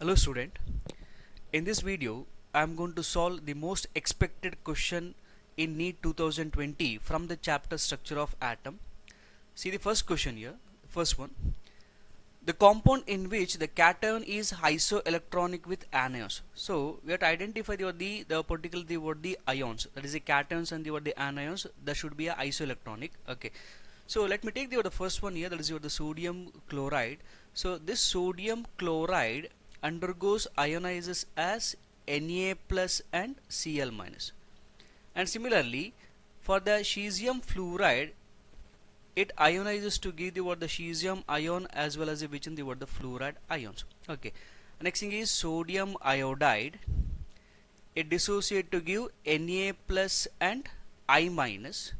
Hello student, in this video I am going to solve the most expected question in NEET 2020 from the chapter structure of atom. See the first question here, first one. The compound in which the cation is isoelectronic with anions. So we have to identify the particular the ions, that is the cations and the anions, that should be a isoelectronic. Okay. So let me take the first one here, that is the sodium chloride. So this sodium chloride undergoes ionizes as Na plus and Cl minus. And similarly, for the cesium fluoride, it ionizes to give the cesium ion as well as the fluoride ions. Okay. Next thing is sodium iodide. It dissociate to give Na plus and I minus.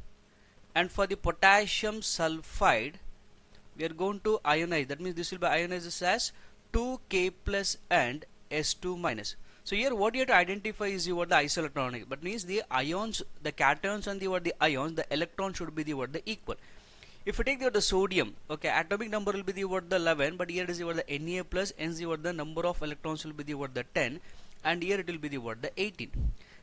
And for the potassium sulfide, we are going to ionize, that means this will be ionized as 2K plus and S2 minus. So here what you have to identify is the isoelectronic, but means the ions, the cations and the ions, the electron should be the equal. If you take the sodium, okay, atomic number will be the 11, but here it is the Na plus, hence the number of electrons will be the 10, and here it will be the 18.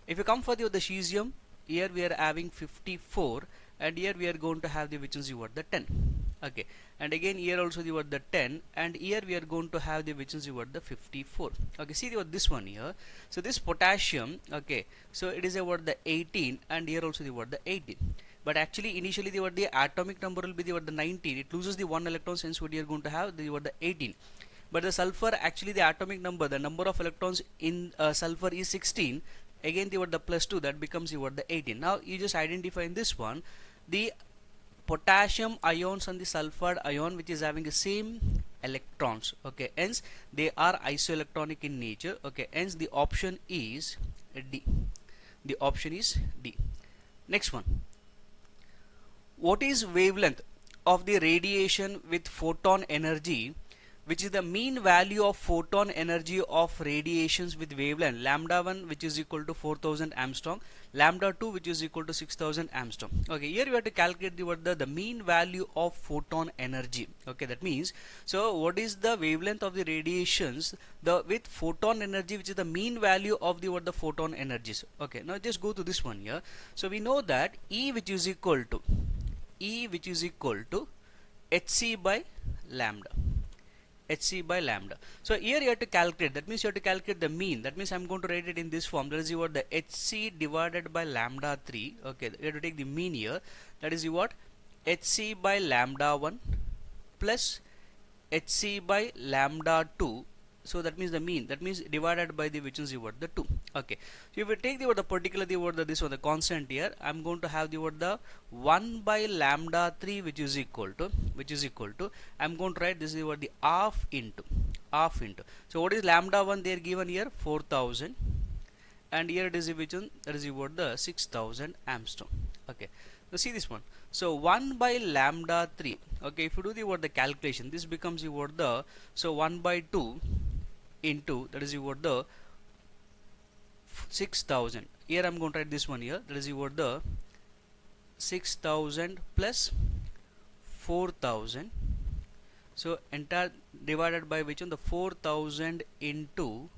If you come for the cesium, here we are having 54, and here we are going to have the which is the 10. Okay, and again here also the 10, and here we are going to have the which is the 54. Okay, see this one here. So this potassium, okay, so it is the 18, and here also the 18. But actually initially the atomic number will be the 19. It loses the 1 electron, since we are going to have the 18. But the sulfur, actually the atomic number, the number of electrons in sulfur is 16. Again the plus 2, that becomes the 18. Now you just identify in this one the potassium ions and the sulfur ion which is having the same electrons. Okay, hence they are isoelectronic in nature. Okay, hence the option is D. The option is D. Next one. What is wavelength of the radiation with photon energy, which is the mean value of photon energy of radiations with wavelength lambda 1 which is equal to 4000 Armstrong, lambda 2 which is equal to 6000 Armstrong. Okay, here we have to calculate the mean value of photon energy. Okay, that means, so what is the wavelength of the radiations with photon energy, which is the mean value of the photon energies. Okay, now just go to this one here. So we know that E which is equal to Hc by lambda. Hc by lambda. So here you have to calculate, that means you have to calculate the mean. That means I am going to write it in this form, that is the Hc divided by lambda 3. Okay, you have to take the mean here, that is Hc by lambda 1 plus Hc by lambda 2. So that means the mean, that means divided by the which is the 2. Okay, so if we take the particular this one, the constant here, I am going to have the 1 by lambda 3 which is equal to I am going to write this is the half into. So what is lambda 1 they are given here? 4000, and here it is which one, that is the 6000 Armstrong. Okay, now see this one. So 1 by lambda 3. Okay, if you do the calculation, this becomes the, so 1 by 2 into, that is the 6000. Here I am going to write this one here, that is the 6000 plus 4000. So entire divided by which one, the 4000 into,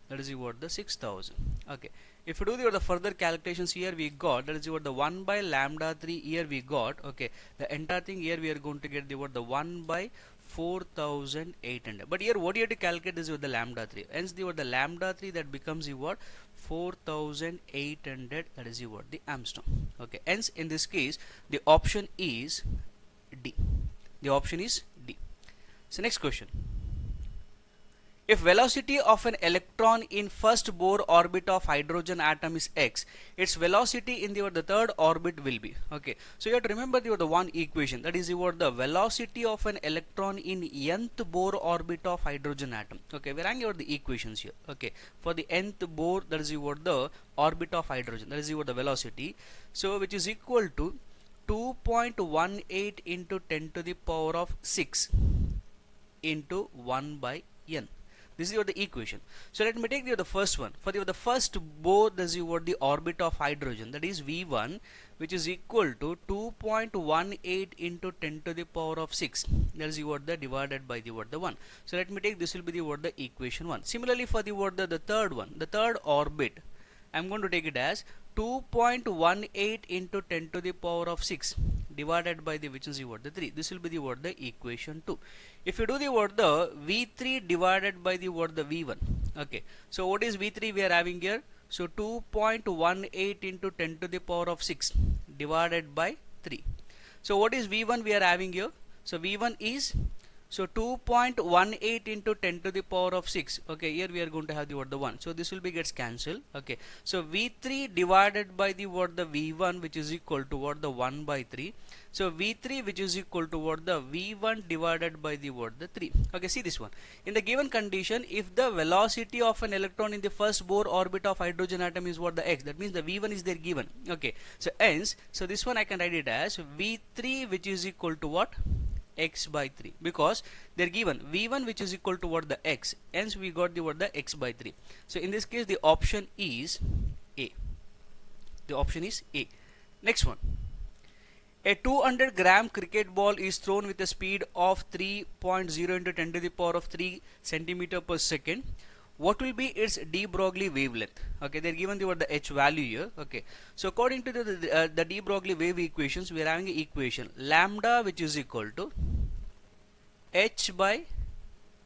that is the 6000. Okay, if you do the further calculations, here we got, that is the 1 by lambda 3 here we got. Okay, the entire thing here we are going to get the 1 by 4800. But here what you have to calculate is the lambda 3, hence the lambda 3, that becomes 4800, that is the Armstrong. Okay, hence in this case the option is D. The option is D. So next question. If velocity of an electron in first Bohr orbit of hydrogen atom is x, its velocity in the third orbit will be. Okay, so you have to remember the one equation, that is the velocity of an electron in nth Bohr orbit of hydrogen atom. Okay, we are having the equations here. Okay, for the nth Bohr, that is the orbit of hydrogen, that is the velocity, so which is equal to 2.18 into 10 to the power of 6 into 1 by n. This is your the equation. So let me take the first one. For the first Bohr, this is what the orbit of hydrogen, that is V1, which is equal to 2.18 into 10 to the power of 6. That is what the divided by the 1. So let me take this will be the equation 1. Similarly for the third one, the third orbit, I am going to take it as 2.18 into 10 to the power of 6 divided by the which is the 3. This will be the equation 2. If you do the V3 divided by the V1. Okay. So what is V3 we are having here? So 2.18 into 10 to the power of 6 divided by 3. So what is V1 we are having here? So V1 is 2.18 into 10 to the power of 6. Okay, here we are going to have the 1. So this will be gets cancelled. Okay, so V3 divided by the V1, which is equal to the 1 by 3. So V3 which is equal to the V1 divided by the 3. Okay, see this one. In the given condition, if the velocity of an electron in the first Bohr orbit of hydrogen atom is the x, that means the V1 is there given. Okay, so hence, so this one I can write it as V3 which is equal to what? X by 3, because they're given V1 which is equal to the x, hence we got the x by 3. So in this case the option is A. The option is A. Next one. A 200-gram cricket ball is thrown with a speed of 3.0 into 10 to the power of 3 centimeter per second. What will be its de Broglie wavelength? Okay, they're given the h value here. Okay, so according to the de Broglie wave equations, we are having an equation lambda which is equal to h by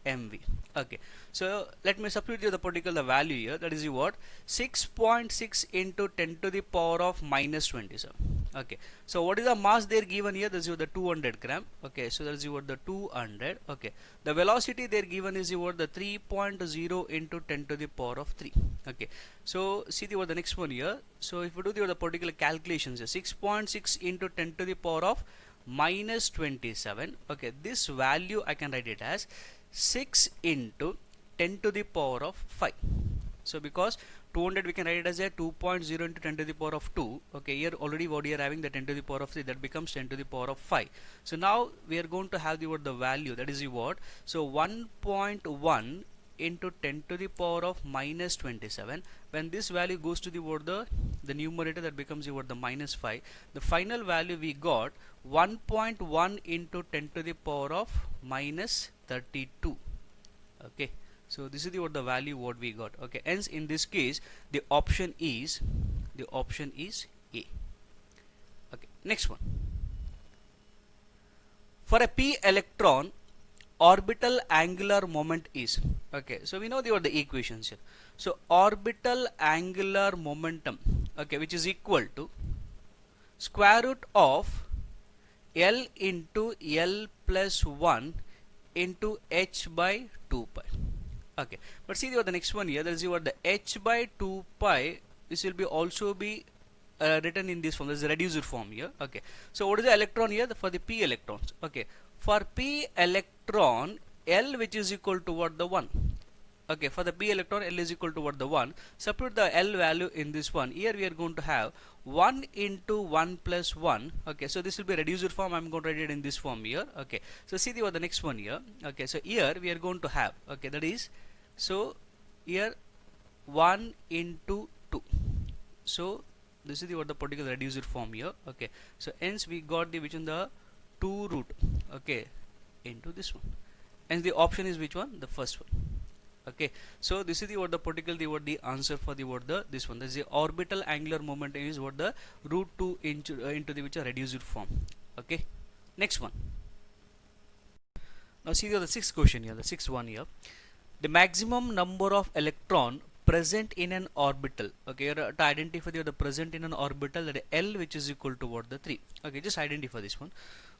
mv. Okay, so let me substitute the particular value here. That is what 6.6 into 10 to the power of minus 27. Okay, so what is the mass they're given here? This is the 200 gram. Okay, so that is what the 200. Okay, the velocity they're given is what the 3.0 into 10 to the power of 3. Okay, so see the next one here. So if we do the particular calculations, 6.6 into 10 to the power of minus 27. Okay, this value I can write it as 6 into 10 to the power of 5. So because 200 we can write it as a 2.0 into 10 to the power of 2. Okay, here already what we are having the 10 to the power of 3, that becomes 10 to the power of 5. So now we are going to have the value, that is the what. So 1.1 into 10 to the power of minus 27. When this value goes to the numerator, that becomes the minus 5. The final value we got 1.1 into 10 to the power of minus 32. Okay, so this is the value what we got. Okay, hence in this case the option is A. Okay, next one. For a p electron, orbital angular moment is, okay, so we know the equations here. So orbital angular momentum, okay, which is equal to square root of L into L plus 1 into h by 2 pi. Okay, but see the next one here, there is the h by 2 pi. This will be also be written in this form. There is a reduced form here. Okay, so what is the electron here? For the p electrons. Okay, for p electron, L which is equal to what? The 1. Okay, for the p electron, L is equal to what? The 1. Substitute the L value in this one. Here we are going to have 1 into 1 plus 1. Okay, so this will be reduced form. I'm going to write it in this form here. Okay, so see the next one here. Okay, so here we are going to have, okay, that is, so here 1 into 2. So this is the particular reduced form here. Okay, so hence we got the which in the 2 root, okay, into this one. Hence the option is which one? The first one. Okay, so this is the particular the answer for the this one. This is the orbital angular momentum is what the root 2 into the which are reduced form. Okay, next one. Now see the sixth question here, the sixth one here. The maximum number of electron present in an orbital. Okay, to identify the present in an orbital, that L which is equal to what? The 3. Okay, just identify this one.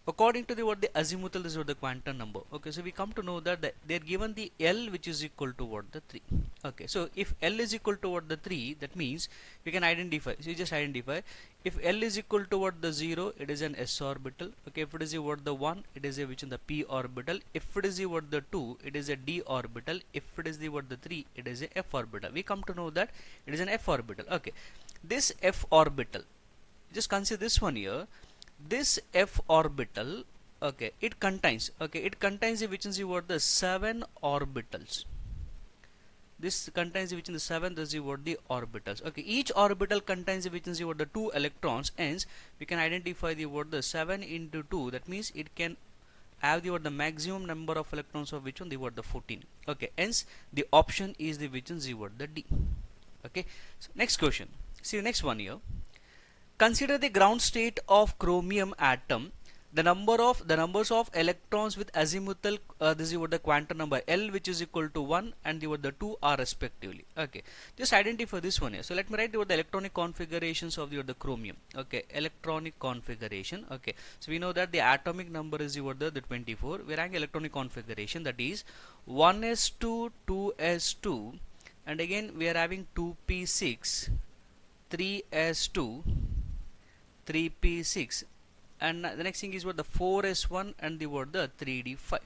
According to the azimuthal, this is what the quantum number. Okay, so we come to know that they are given the L which is equal to what? The 3. Okay, so if L is equal to what? The 3, that means we can identify. So you just identify. If L is equal to what? The 0, it is an s orbital. Okay, if it is what? The 1, it is a which in the p orbital. If it is the what? The 2, it is a d orbital. If it is the what? The 3, it is a f orbital. We come to know that it is an f orbital. Okay, this f orbital, just consider this one here. This f orbital, okay, it contains, okay, it contains the which is what? The 7 orbitals. this contains which in the 7, this is what the orbitals. Okay, each orbital contains which is what the 2 electrons, hence we can identify the what the 7 into 2, that means it can have the what the maximum number of electrons of which one the what the 14. Okay, hence the option is the which one the what the D. Okay, so next question, see the next one here. Consider the ground state of chromium atom. The numbers of electrons with azimuthal this is what the quantum number L, which is equal to 1 and the what the 2 are respectively. Okay, just identify this one here. So let me write the electronic configurations of the chromium. Okay, electronic configuration. Okay, so we know that the atomic number is the 24. We are having electronic configuration, that is 1s2 2s2, and again we are having 2p6 3s2 3p6, and the next thing is what the 4s1 and the what the 3d5.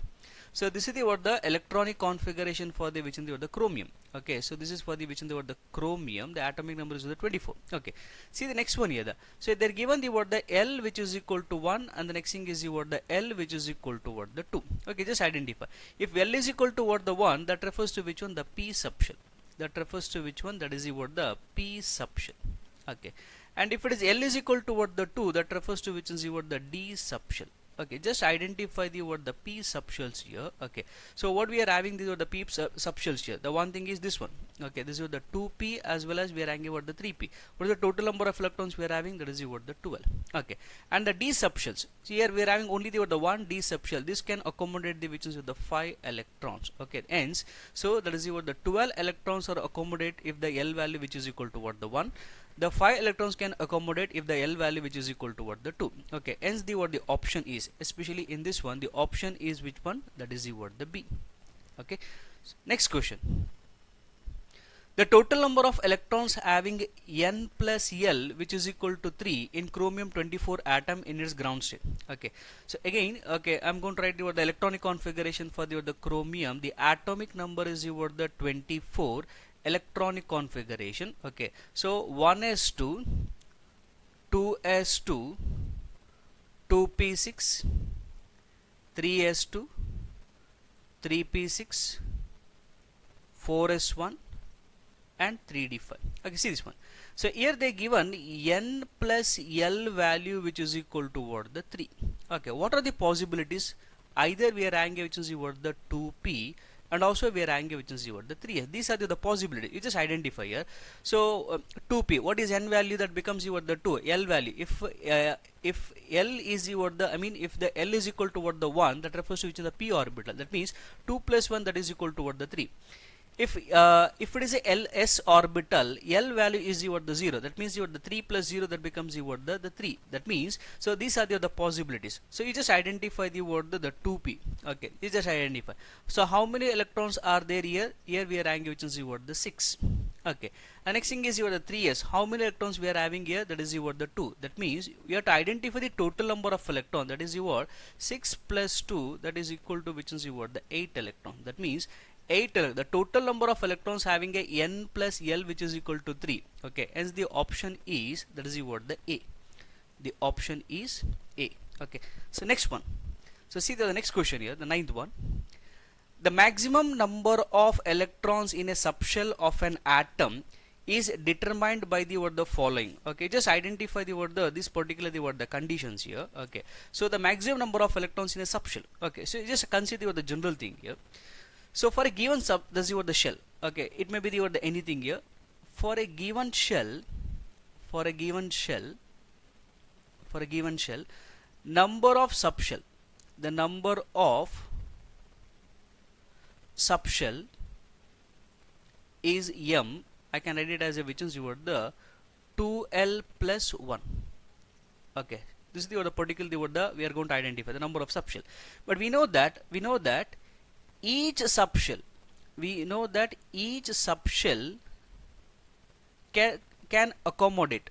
So this is the what the electronic configuration for the which in the what the chromium. Okay, so this is for the which in the what the chromium, the atomic number is the 24. Okay, see the next one here. So they're given the what the L, which is equal to 1, and the next thing is the what the L, which is equal to what the 2. Okay, just identify. If L is equal to what the 1, that refers to which one? The p subshell. That refers to which one? That is the what the p subshell. Okay, and if it is L is equal to what the 2, that refers to which is the what the D subshell. Okay, just identify the what the p subshells here. Okay, so what we are having, these are the p subshells here. The one thing is this one. Okay, this is the 2p, as well as we are having what the 3p. What is the total number of electrons we are having? That is what the 12. Okay, and the d subshells, so here we are having only the one d subshell. This can accommodate the which is the 5 electrons. Okay, hence so that is what the 12 electrons are accommodate if the L value which is equal to what the 1. The 5 electrons can accommodate if the L value which is equal to what the 2. Okay, hence the what the option is, especially in this one, the option is which one? That is the what the B. Okay, so next question. The total number of electrons having N plus L, which is equal to 3 in chromium 24 atom in its ground state. Okay, so again, okay, I'm going to write the electronic configuration for the chromium. The atomic number is the 24. Electronic configuration. Okay, so 1s2 2s2 2p6 3s2 3p6 4s1 and 3d5. Okay, see this one. So here they given N plus L value which is equal to what? The 3. Okay, what are the possibilities? Either we are having which is what the 2p, and also we are having which is what the 3. These are the possibilities. You just identify here. So 2p, what is N value? That becomes what the 2. L value, if L is what the, I mean if the L is equal to what the 1, that refers to which is the p orbital. That means 2 plus 1, that is equal to what the 3. If it is a LS orbital, L value is what the 0. That means what the 3 plus 0, that becomes what the 3. That means, so these are the possibilities. So you just identify the word the 2p. Okay, you just identify. So how many electrons are there here? Here we are having which is what the 6. Okay, and next thing is what the 3s. How many electrons we are having here? That is what the 2. That means we have to identify the total number of electrons. That is what 6 plus 2, that is equal to which is what the 8 electron. That means 8, the total number of electrons having a N plus L which is equal to 3. Okay, hence the option is, that is what the A. The option is A. Okay, so next one. So see the next question here, the 9th one. The maximum number of electrons in a subshell of an atom is determined by the what the following. Okay, just identify the what the this particular the what the conditions here. Okay, so the maximum number of electrons in a subshell. Okay, so just consider what the general thing here. So for a given sub, this is what the shell. Okay, it may be the what the anything here. For a given shell, number of subshell, the number of subshell is M. I can write it as a which is what the 2L plus 1. Okay, this is the what the particular the what the we are going to identify the number of subshell. But we know that each subshell, can accommodate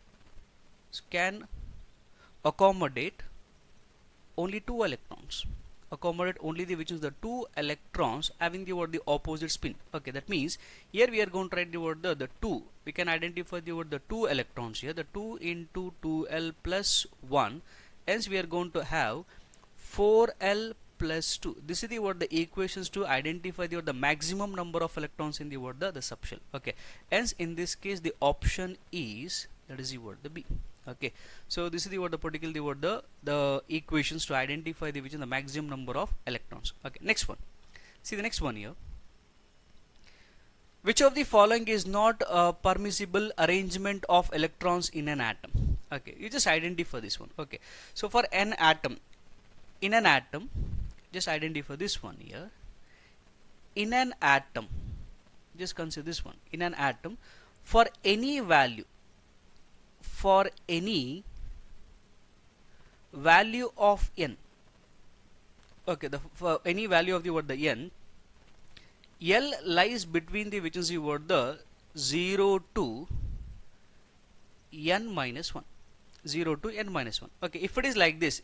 only 2 electrons. Accommodate only the which is the 2 electrons having the what the opposite spin. Okay, that means here we are going to write the word the 2. We can identify the word the 2 electrons here. The 2 into 2L plus 1. Hence we are going to have 4L plus 2. This is the what the equations to identify the maximum number of electrons in the what the subshell. Okay, hence in this case the option is, that is the what the B. Okay, so this is the what the particular the what the equations to identify the which is the maximum number of electrons. Okay, next one. See the next one here. Which of the following is not a permissible arrangement of electrons in an atom? Okay, you just identify this one. Okay, so for an atom, in an atom, just identify this one here. In an atom, just consider this one. In an atom, for any value of n, okay, for any value of the what the n, L lies between the which is the what the 0 to n minus 1. 0 to n minus 1. Okay, if it is like this,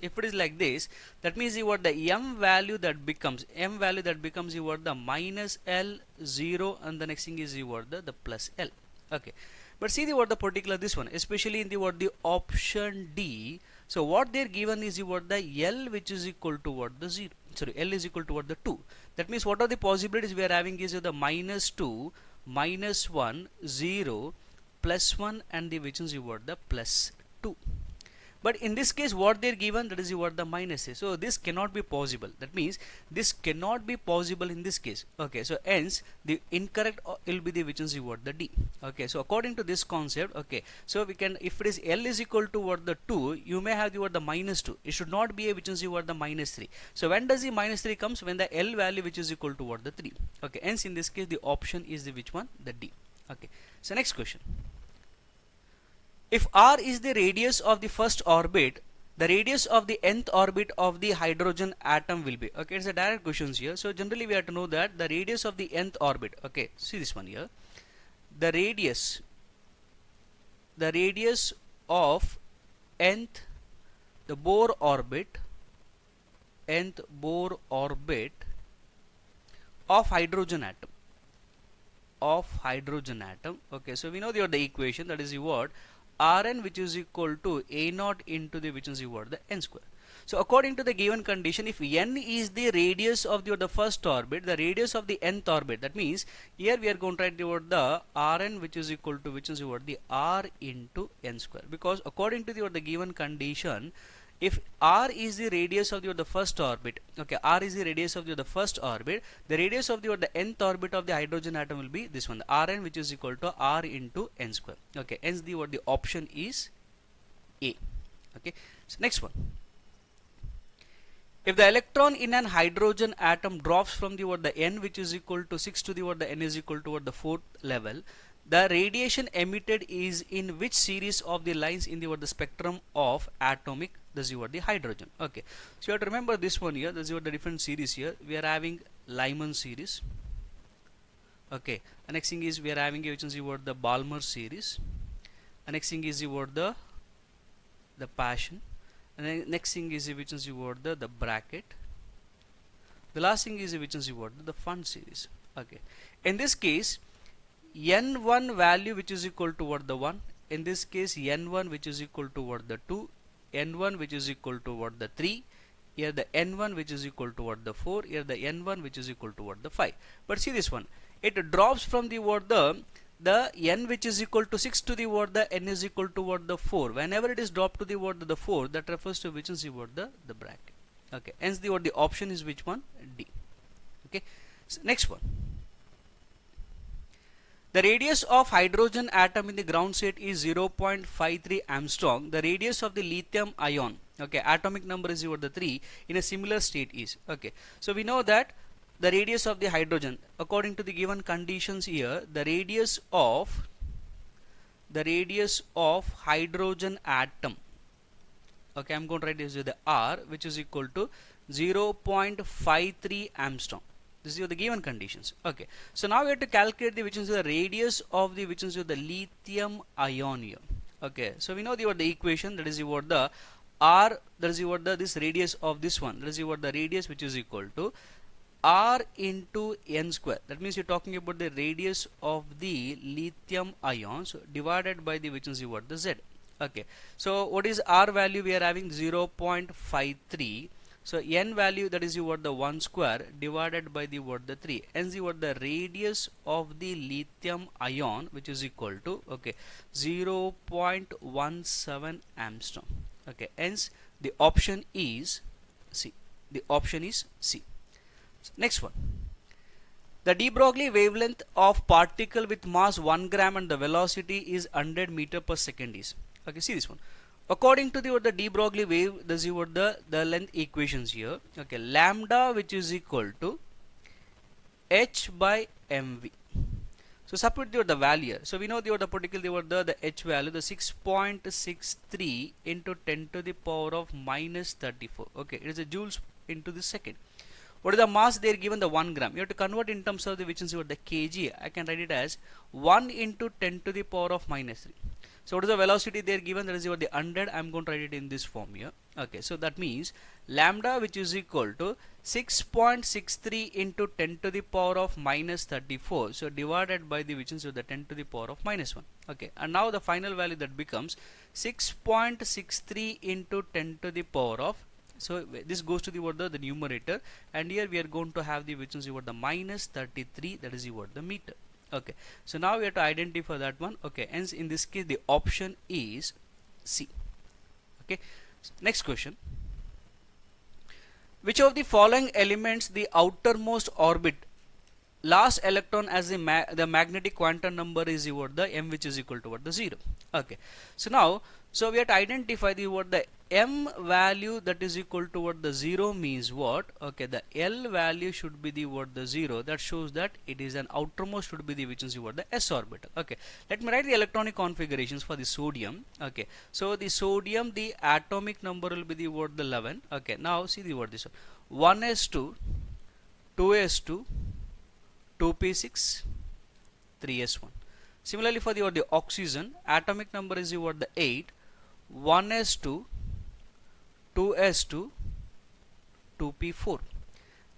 that means the what the m value that becomes the what the minus L 0, and the next thing is the what the plus L. Okay, but see the what the particular this one, especially in the what the option D. So what they're given is the what the L which is equal to what the 0. Sorry, L is equal to what the 2. That means what are the possibilities we are having is the minus 2, minus 1, 0, plus 1, and the which is what the plus 2. But in this case what they're given, that is what the minus is. So this cannot be possible. That means this cannot be possible in this case. Okay, so hence the incorrect will be the which is what the D. Okay, so according to this concept, okay, so we can, if it is L is equal to what the 2, you may have the what the minus 2. It should not be a which is what the minus 3. So when does the minus 3 comes? When the L value which is equal to what the 3. Okay, hence in this case the option is the which one? The D. Okay, so next question. If r is the radius of the first orbit, the radius of the nth orbit of the hydrogen atom will be. Okay, it's a direct questions here. So generally we have to know that the radius of the nth orbit. Okay, see this one here. The radius of nth, the Bohr orbit, nth Bohr orbit of hydrogen atom. Okay, so we know the equation, that is the what Rn which is equal to A naught into the which is the what the n square. So according to the given condition, if n is the radius of the first orbit, the radius of the nth orbit, that means here we are going to write the Rn which is equal to which is what the R into n square, because according to the given condition, if r is the radius of the first orbit, okay, r is the radius of the first orbit, the radius of the nth orbit of the hydrogen atom will be this one, the Rn which is equal to R into n square. Okay, hence the what the option is A. Okay, so next one. If the electron in an hydrogen atom drops from the what the n which is equal to 6 to the what the n is equal to what the 4th level, the radiation emitted is in which series of the lines in the what the spectrum of atomic, this is what the hydrogen. Okay, so you have to remember this one here. This is what the different series here. We are having Lyman series. Okay, the next thing is we are having which is what the Balmer series. The next thing is what the Passion. And then next thing is which is what the bracket. The last thing is which is what the Fun series. Okay, in this case n1 value which is equal to what the 1, in this case n1 which is equal to what the 2, n1 which is equal to what the 3, here the n1 which is equal to what the 4, here the n1 which is equal to what the 5. But see this one, it drops from the what the n which is equal to 6 to the what the n is equal to what the 4. Whenever it is dropped to the what the 4, that refers to which is what the bracket. Okay, hence the what the option is which one? D. Okay, so next one. The radius of hydrogen atom in the ground state is 0.53 Armstrong. The radius of the lithium ion, okay, atomic number is what the 3, in a similar state is. Okay, so we know that the radius of the hydrogen, according to the given conditions here, the radius of hydrogen atom, okay, I'm going to write this with the R, which is equal to 0.53 Armstrong. This is the given conditions. Okay, so now we have to calculate the which is the radius of the which is the lithium ion here. Okay, so we know the equation, that is what the R, that is what the this radius of this one, that is what the radius which is equal to R into n square. That means you're talking about the radius of the lithium ions divided by the which is what the Z. Okay, so what is R value? We are having 0.53. So n value, that is your the 1 square divided by the what the 3, hence your the radius of the lithium ion, which is equal to, okay, 0.17 angstrom. Okay, hence the option is C. The option is C. Next one. The de Broglie wavelength of particle with mass 1 gram and the velocity is 100 meter per second is. Okay, see this one. According to the de Broglie wave, this is the length equations here. Okay, lambda, which is equal to h by mv. So substitute the value here. So we know the particle the h value, the 6.63 into 10 to the power of minus 34. Okay, it is a joules into the second. What is the mass? They are given the 1 gram. You have to convert in terms of the which is the kg. I can write it as 1 into 10 to the power of minus 3. So what is the velocity they are given? That is the 100. I am going to write it in this form here. Okay, so that means lambda, which is equal to 6.63 into 10 to the power of minus 34. So divided by the which is the 10 to the power of minus 1. Okay, and now the final value that becomes 6.63 into 10 to the power of, so this goes to the numerator, and here we are going to have the which is the minus 33, that is the meter. Okay, so now we have to identify that one. Okay, hence in this case the option is C. Okay, next question. Which of the following elements the outermost orbit last electron as the magnetic quantum number is the m, which is equal to the 0. Okay, so now we have to identify the m value that is equal to the 0 means what? Okay, the L value should be the the 0. That shows that it is an outermost should be the which is the s orbital. Okay, let me write the electronic configurations for the sodium. Okay, so the sodium, the atomic number will be the 11. Okay, now see the this one, 1s2, 2s2, 2p6, 3s1. Similarly for the oxygen, atomic number is the 8, 1s2, 2s2, 2p4.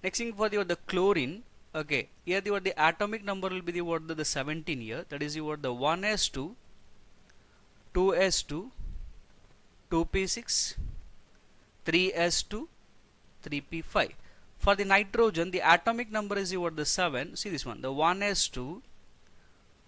Next thing for the chlorine, okay, here the atomic number will be the 17 here, that is the 1s2, 2s2, 2p6, 3s2, 3p5. For the nitrogen, the atomic number is the 7. See this one, the 1s2,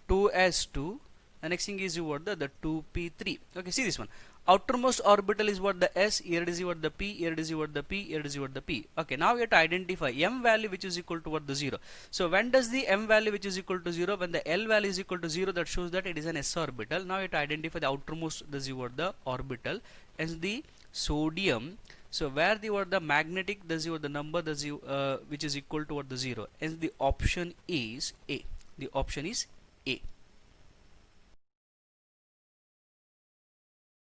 2s2, the next thing is the 2p3. Okay, see this one. Outermost orbital is the s, here it is the p, here it is the p, here it is the p. Okay, now we have to identify m value which is equal to the 0. So when does the m value which is equal to 0? When the L value is equal to 0, that shows that it is an s orbital. Now we have to identify the outermost the orbital, and the sodium. So where the magnetic, the number which is equal to the 0, and the option is A. The option is A.